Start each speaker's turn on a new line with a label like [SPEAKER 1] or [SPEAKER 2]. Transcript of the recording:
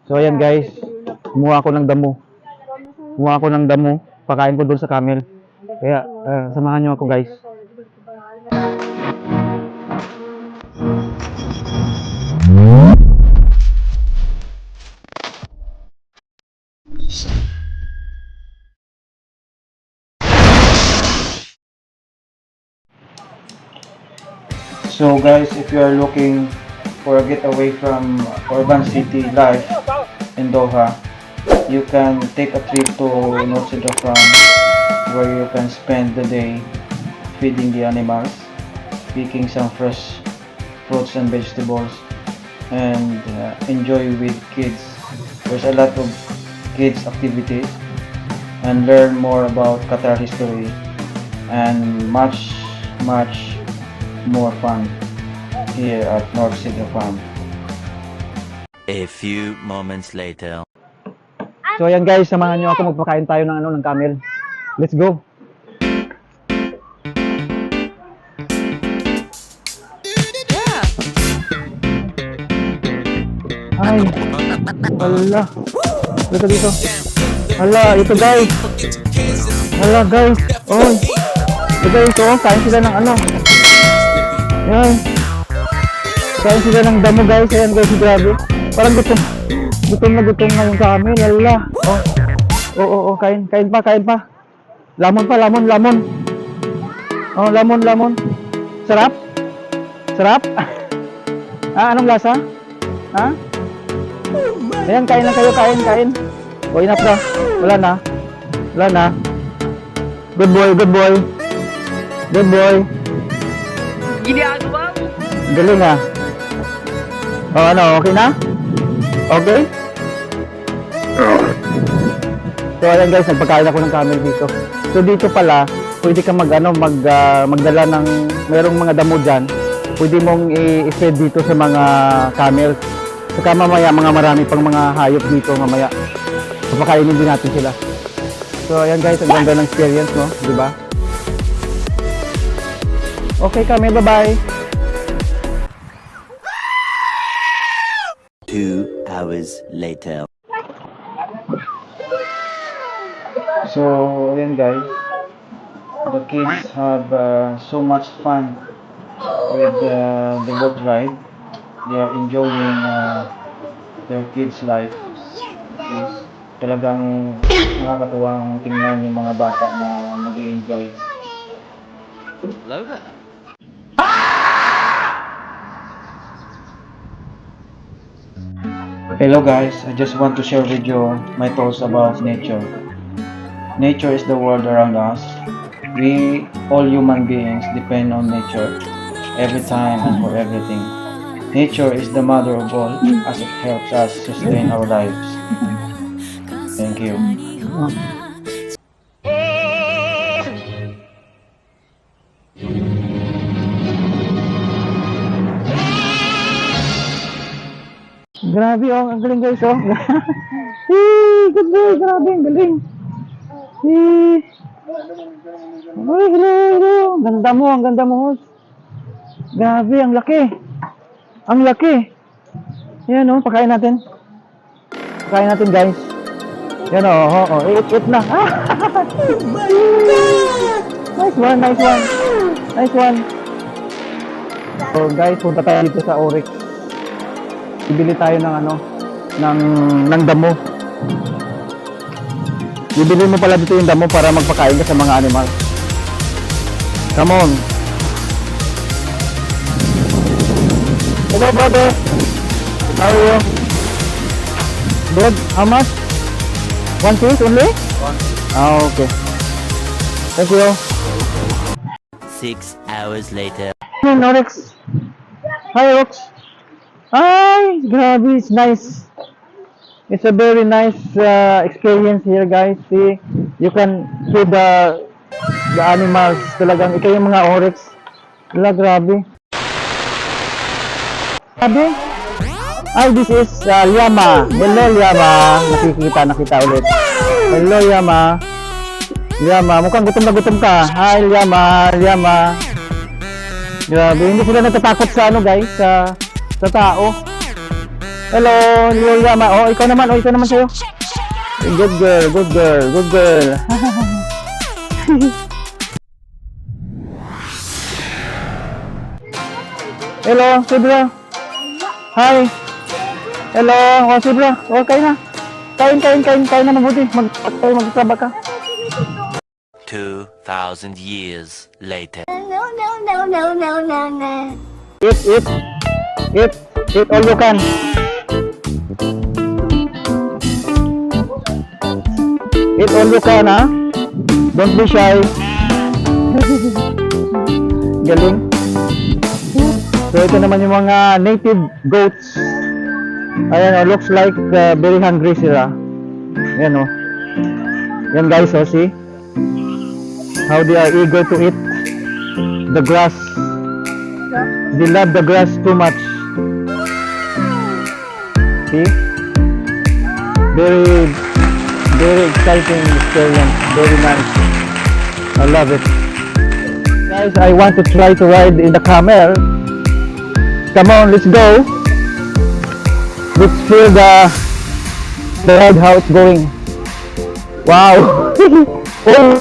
[SPEAKER 1] So ayan guys, kumuha ako ng damo. Kumuha ako ng damo, pakain ko doon sa camel. Kaya samahan niyo ako guys. So guys, if you are looking for a getaway from urban city life in Doha, you can take a trip to North Central France, where you can spend the day feeding the animals, picking some fresh fruits and vegetables, and enjoy with kids. There's a lot of kids activities, and learn more about Qatar history, and much more fun here at North Central Farm.
[SPEAKER 2] A few moments later.
[SPEAKER 1] So ayan guys, samahan nyo ako, magpakain tayo ng camel. Let's go! Ay, wala. Dito dito. Hala, ito guys. Hala guys. Oh. Ito guys, oh, kain sila ng ano. Ayan. Kain sila ng damo guys. Ayan guys, grabe. Parang gutom. Gutom na yung camel. Hala. Oh. Kain pa. Lamon. Oh, lamon. Sarap? Anong lasa? Ayan, kain lang kayo, kain. O, enough na. Wala na. Good boy.
[SPEAKER 3] Ginagawa mo.
[SPEAKER 1] Galing ah. O, ano, okay na? Okay? So, ayan guys, nagpakain ako ng camel dito. So, dito pala, pwede ka magdala ng, merong mga damo dyan. Pwede mong i-feed dito sa mga camels. Saka mamaya, marami pang mga hayop dito mamaya. Papakainin din natin sila. So, ayan guys, ang ganda ng experience, no? Diba? Okay kami, bye-bye!
[SPEAKER 2] 2 hours later.
[SPEAKER 1] So, ayan guys. The kids have so much fun with the boat ride. They are enjoying their kids' life. Talagang nakakatuwang tingnan yung mga bata na mag-enjoy.
[SPEAKER 3] Hello there.
[SPEAKER 1] Hello guys, I just want to share with you my thoughts about nature. Nature is the world around us. We, all human beings, depend on nature every time and for everything. Nature is the mother of all, as it helps us sustain our lives. Thank you. Grabe oh, ang galing guys oh. Good boy, grabe, ang galing. Hello. Ang ganda mo. Grabe, ang laki. Yan oh, pakain natin. Guys. Yan oh, eat na. Oh my God! Nice one. So guys, punta tayo dito sa Oryx. Bibili tayo ng damo. Bibili mo pala dito yung damo para magpakain ka sa mga animal. Come on. Hello brother. How are you? Good. How much? One piece only? One. Okay. Thank you.
[SPEAKER 2] 6 hours later.
[SPEAKER 1] Oryx. Hi Oryx. Ay, grabe, it's nice. It's a very nice experience here guys. See, you can feed the animals. Talagang ikaw yung mga oryx. Grabe. Ay, this is llama. Hello llama. Nakita ulit. Hello llama. Mukhang gutom ka. Hi llama. Grabe, hindi sila natatakot sa guys, sa tao. Hello, Liliama. Oh, ikaw naman sa'yo. Good girl, good girl, good girl. Hello, Sibra. Hi. Hello, oh Sibra. Oh, kain na. Kain na mabuti. Magtraba ka.
[SPEAKER 2] 2,000 years later.
[SPEAKER 1] Eat all you can. Eat all you can, ha? Don't be shy. Galing. So, ito naman yung mga native goats. Ayan, looks like very hungry sila. Ayan, Yan guys, see? How they are eager to eat the grass. They love the grass too much. See? Very, very exciting experience. Very nice. I love it. Guys, I want to try to ride in the camel. Come on, let's go. Let's feel the ride, how it's going. Wow. Oh.